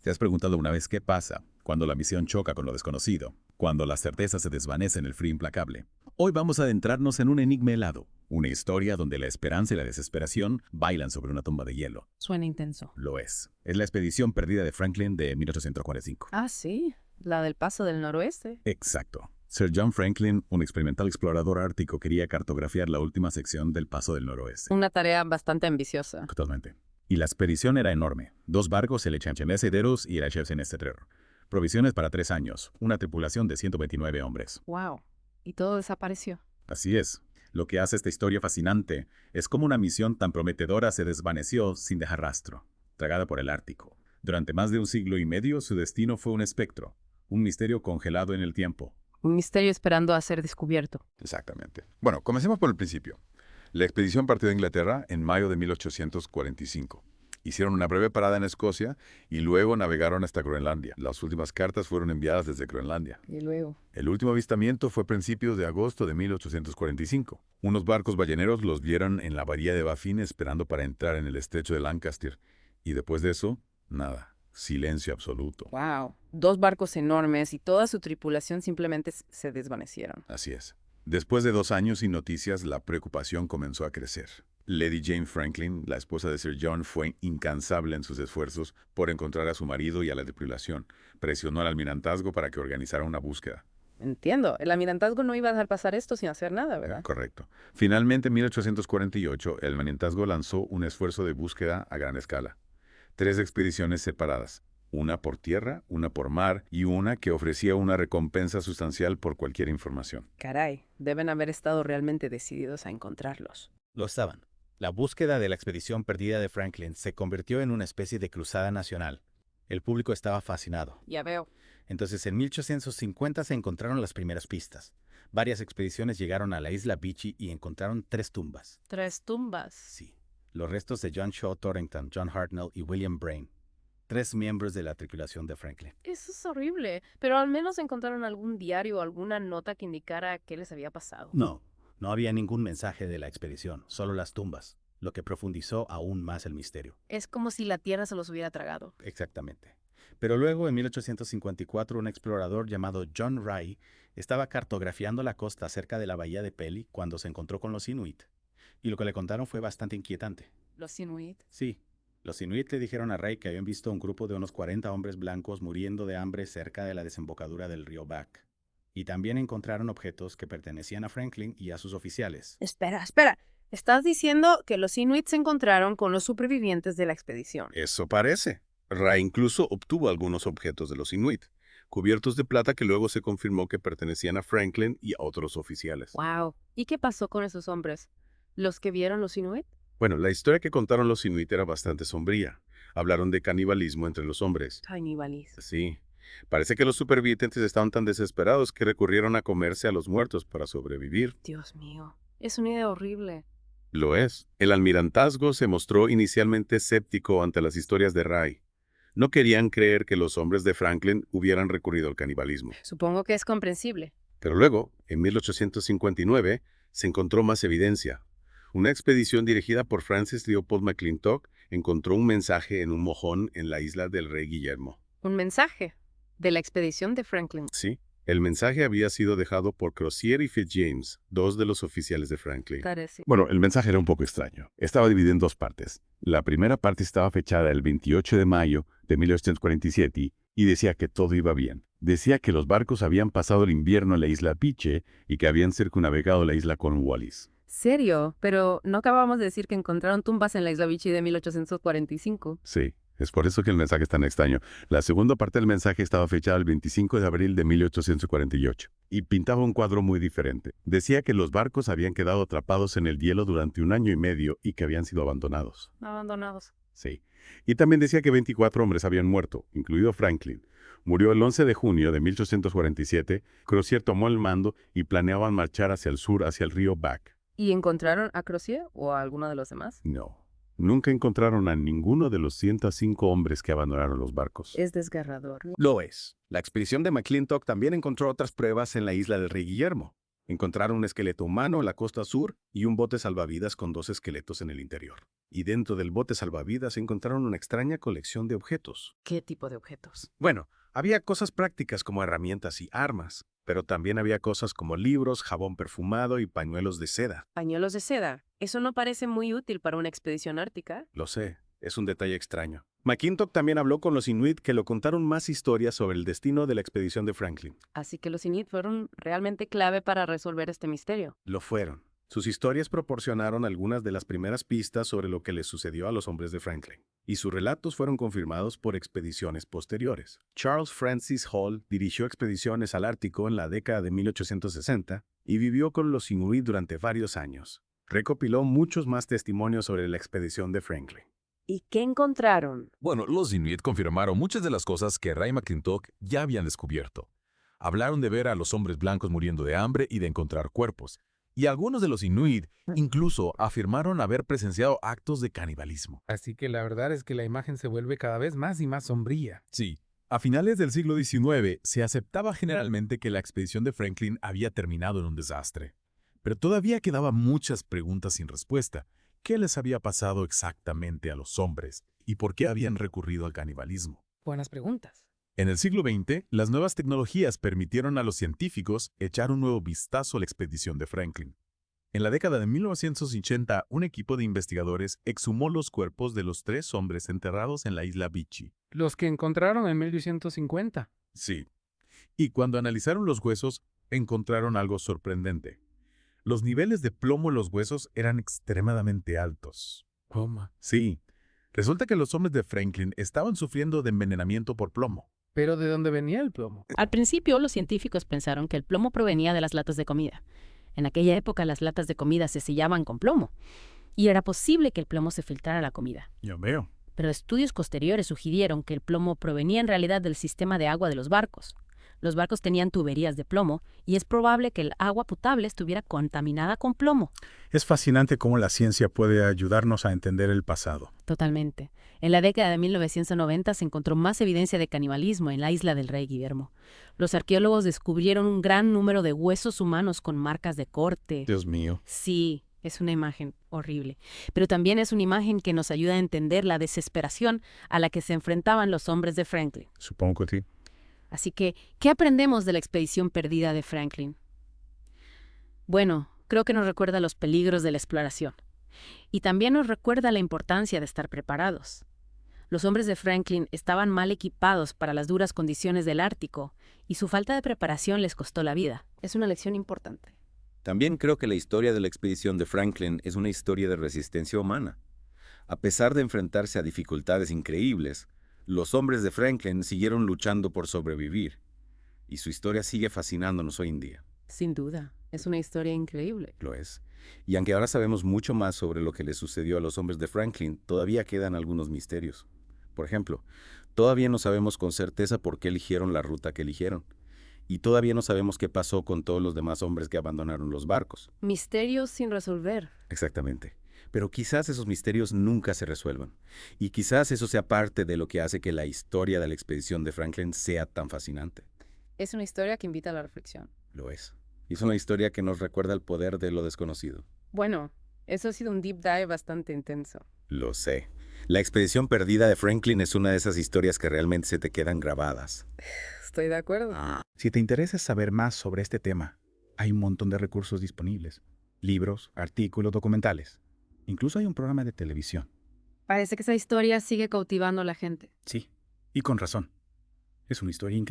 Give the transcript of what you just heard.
¿Te has preguntado una vez qué pasa cuando la misión choca con lo desconocido? Cuando la certeza se desvanece en el frío implacable. Hoy vamos a adentrarnos en un enigma helado. Una historia donde la esperanza y la desesperación bailan sobre una tumba de hielo. Suena intenso. Lo es. Es la expedición perdida de Franklin de 1845. Ah, sí, la del Paso del Noroeste. Exacto. Sir John Franklin, un experimental explorador ártico, quería cartografiar la última sección del Paso del Noroeste. Una tarea bastante ambiciosa. Totalmente. Y la expedición era enorme. 2 barcos, el HMS Eros y el HMS Terror. Provisiones para 3 años. Una tripulación de 129 hombres. Wow. Y todo desapareció. Así es. Lo que hace esta historia fascinante es cómo una misión tan prometedora se desvaneció sin dejar rastro, tragada por el Ártico. Durante más de un siglo y medio, su destino fue un espectro, un misterio congelado en el tiempo. Un misterio esperando a ser descubierto. Exactamente. Bueno, comencemos por el principio. La expedición partió de Inglaterra en mayo de 1845. Hicieron una breve parada en Escocia y luego navegaron hasta Groenlandia. Las últimas cartas fueron enviadas desde Groenlandia. Y luego. El último avistamiento fue a principios de agosto de 1845. Unos barcos balleneros los vieron en la bahía de Baffin esperando para entrar en el estrecho de Lancaster. Y después de eso, nada. Silencio absoluto. Wow. 2 barcos enormes y toda su tripulación simplemente se desvanecieron. Así es. Después de 2 años sin noticias, la preocupación comenzó a crecer. Lady Jane Franklin, la esposa de Sir John, fue incansable en sus esfuerzos por encontrar a su marido y a la tripulación. Presionó al almirantazgo para que organizara una búsqueda. Entiendo. El almirantazgo no iba a dejar pasar esto sin hacer nada, ¿verdad? Correcto. Finalmente, en 1848, el almirantazgo lanzó un esfuerzo de búsqueda a gran escala. 3 expediciones separadas. Una por tierra, una por mar y una que ofrecía una recompensa sustancial por cualquier información. Caray, deben haber estado realmente decididos a encontrarlos. Lo estaban. La búsqueda de la expedición perdida de Franklin se convirtió en una especie de cruzada nacional. El público estaba fascinado. Ya veo. Entonces, en 1850 se encontraron las primeras pistas. Varias expediciones llegaron a la isla Beechey y encontraron 3 tumbas. 3 tumbas. Sí, los restos de John Shaw Torrington, John Hartnell y William Brain. 3 miembros de la tripulación de Franklin. Eso es horrible, pero al menos encontraron algún diario o alguna nota que indicara qué les había pasado. No había ningún mensaje de la expedición, solo las tumbas, lo que profundizó aún más el misterio. Es como si la tierra se los hubiera tragado. Exactamente. Pero luego, en 1854, un explorador llamado John Rae estaba cartografiando la costa cerca de la bahía de Pelly cuando se encontró con los Inuit. Y lo que le contaron fue bastante inquietante. ¿Los Inuit? Sí. Los Inuit le dijeron a Rae que habían visto un grupo de unos 40 hombres blancos muriendo de hambre cerca de la desembocadura del río Back. Y también encontraron objetos que pertenecían a Franklin y a sus oficiales. Espera. Estás diciendo que los Inuit se encontraron con los supervivientes de la expedición. Eso parece. Ra incluso obtuvo algunos objetos de los Inuit, cubiertos de plata que luego se confirmó que pertenecían a Franklin y a otros oficiales. Wow. ¿Y qué pasó con esos hombres? ¿Los que vieron los Inuit? Bueno, la historia que contaron los Inuit era bastante sombría. Hablaron de canibalismo entre los hombres. Canibalismo. Sí. Parece que los supervivientes estaban tan desesperados que recurrieron a comerse a los muertos para sobrevivir. Dios mío. Es una idea horrible. Lo es. El almirantazgo se mostró inicialmente escéptico ante las historias de Ray. No querían creer que los hombres de Franklin hubieran recurrido al canibalismo. Supongo que es comprensible. Pero luego, en 1859, se encontró más evidencia. Una expedición dirigida por Francis Leopold McClintock encontró un mensaje en un mojón en la isla del Rey Guillermo. Un mensaje de la expedición de Franklin. Sí, el mensaje había sido dejado por Crozier y Fitzjames, 2 de los oficiales de Franklin. Parece. Bueno, el mensaje era un poco extraño. Estaba dividido en 2 partes. La primera parte estaba fechada el 28 de mayo de 1847 y decía que todo iba bien. Decía que los barcos habían pasado el invierno en la isla Beechey y que habían circunnavegado la isla Cornwallis. ¿Serio? Pero no acabamos de decir que encontraron tumbas en la isla Beechey de 1845. Sí, es por eso que el mensaje es tan extraño. La segunda parte del mensaje estaba fechada el 25 de abril de 1848 y pintaba un cuadro muy diferente. Decía que los barcos habían quedado atrapados en el hielo durante 1 año y medio y que habían sido abandonados. Abandonados. Sí. Y también decía que 24 hombres habían muerto, incluido Franklin. Murió el 11 de junio de 1847. Crozier tomó el mando y planeaban marchar hacia el sur, hacia el río Back. ¿Y encontraron a Crozier o a alguno de los demás? No. Nunca encontraron a ninguno de los 105 hombres que abandonaron los barcos. Es desgarrador. Lo es. La expedición de McClintock también encontró otras pruebas en la isla del Rey Guillermo. Encontraron un esqueleto humano en la costa sur y un bote salvavidas con 2 esqueletos en el interior. Y dentro del bote salvavidas encontraron una extraña colección de objetos. ¿Qué tipo de objetos? Bueno, había cosas prácticas como herramientas y armas, pero también había cosas como libros, jabón perfumado y pañuelos de seda. Pañuelos de seda. Eso no parece muy útil para una expedición ártica. Lo sé, es un detalle extraño. McClintock también habló con los Inuit que le contaron más historias sobre el destino de la expedición de Franklin. Así que los Inuit fueron realmente clave para resolver este misterio. Lo fueron. Sus historias proporcionaron algunas de las primeras pistas sobre lo que les sucedió a los hombres de Franklin, y sus relatos fueron confirmados por expediciones posteriores. Charles Francis Hall dirigió expediciones al Ártico en la década de 1860 y vivió con los Inuit durante varios años. Recopiló muchos más testimonios sobre la expedición de Franklin. ¿Y qué encontraron? Bueno, los Inuit confirmaron muchas de las cosas que Ray McClintock ya habían descubierto. Hablaron de ver a los hombres blancos muriendo de hambre y de encontrar cuerpos. Y algunos de los Inuit incluso afirmaron haber presenciado actos de canibalismo. Así que la verdad es que la imagen se vuelve cada vez más y más sombría. Sí, a finales del siglo XIX se aceptaba generalmente que la expedición de Franklin había terminado en un desastre. Pero todavía quedaban muchas preguntas sin respuesta. ¿Qué les había pasado exactamente a los hombres? ¿Y por qué habían recurrido al canibalismo? Buenas preguntas. En el siglo XX, las nuevas tecnologías permitieron a los científicos echar un nuevo vistazo a la expedición de Franklin. En la década de 1980, un equipo de investigadores exhumó los cuerpos de los 3 hombres enterrados en la isla Beechey. Los que encontraron en 1850. Sí. Y cuando analizaron los huesos, encontraron algo sorprendente. Los niveles de plomo en los huesos eran extremadamente altos. ¿Cómo? Sí. Resulta que los hombres de Franklin estaban sufriendo de envenenamiento por plomo. ¿Pero de dónde venía el plomo? Al principio, los científicos pensaron que el plomo provenía de las latas de comida. En aquella época, las latas de comida se sellaban con plomo, y era posible que el plomo se filtrara a la comida. Ya veo. Pero estudios posteriores sugirieron que el plomo provenía en realidad del sistema de agua de los barcos. Los barcos tenían tuberías de plomo, y es probable que el agua potable estuviera contaminada con plomo. Es fascinante cómo la ciencia puede ayudarnos a entender el pasado. Totalmente. En la década de 1990 se encontró más evidencia de canibalismo en la isla del Rey Guillermo. Los arqueólogos descubrieron un gran número de huesos humanos con marcas de corte. Dios mío. Sí, es una imagen horrible. Pero también es una imagen que nos ayuda a entender la desesperación a la que se enfrentaban los hombres de Franklin. Supongo que sí. Así que, ¿qué aprendemos de la expedición perdida de Franklin? Bueno, creo que nos recuerda los peligros de la exploración. Y también nos recuerda la importancia de estar preparados. Los hombres de Franklin estaban mal equipados para las duras condiciones del Ártico, y su falta de preparación les costó la vida. Es una lección importante. También creo que la historia de la expedición de Franklin es una historia de resistencia humana. A pesar de enfrentarse a dificultades increíbles, los hombres de Franklin siguieron luchando por sobrevivir, y su historia sigue fascinándonos hoy en día. Sin duda, es una historia increíble. Lo es. Y aunque ahora sabemos mucho más sobre lo que les sucedió a los hombres de Franklin, todavía quedan algunos misterios. Por ejemplo, todavía no sabemos con certeza por qué eligieron la ruta que eligieron. Y todavía no sabemos qué pasó con todos los demás hombres que abandonaron los barcos. Misterios sin resolver. Exactamente. Pero quizás esos misterios nunca se resuelvan. Y quizás eso sea parte de lo que hace que la historia de la expedición de Franklin sea tan fascinante. Es una historia que invita a la reflexión. Lo es. Y es una historia que nos recuerda el poder de lo desconocido. Bueno, eso ha sido un deep dive bastante intenso. Lo sé. La expedición perdida de Franklin es una de esas historias que realmente se te quedan grabadas. Estoy de acuerdo. Si te interesa saber más sobre este tema, hay un montón de recursos disponibles. Libros, artículos, documentales. Incluso hay un programa de televisión. Parece que esa historia sigue cautivando a la gente. Sí, y con razón. Es una historia increíble.